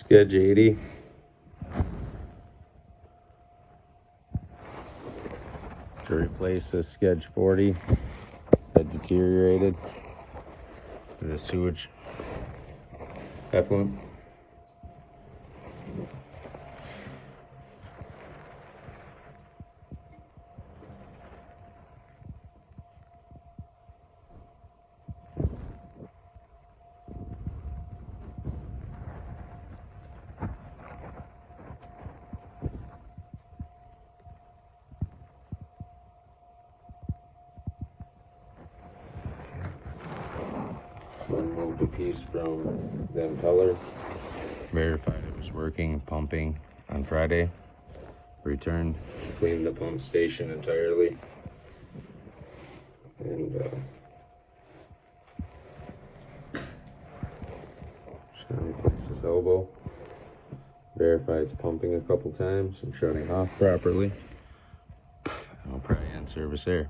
Sketch 80. To replace the Sketch 40 that deteriorated in the sewage effluent. Removed a piece from the impeller, verified it was working, pumping on Friday. Returned, cleaned the pump station entirely, and just gonna replace this elbow. Verify it's pumping a couple times and shutting off properly. I'll probably end service there.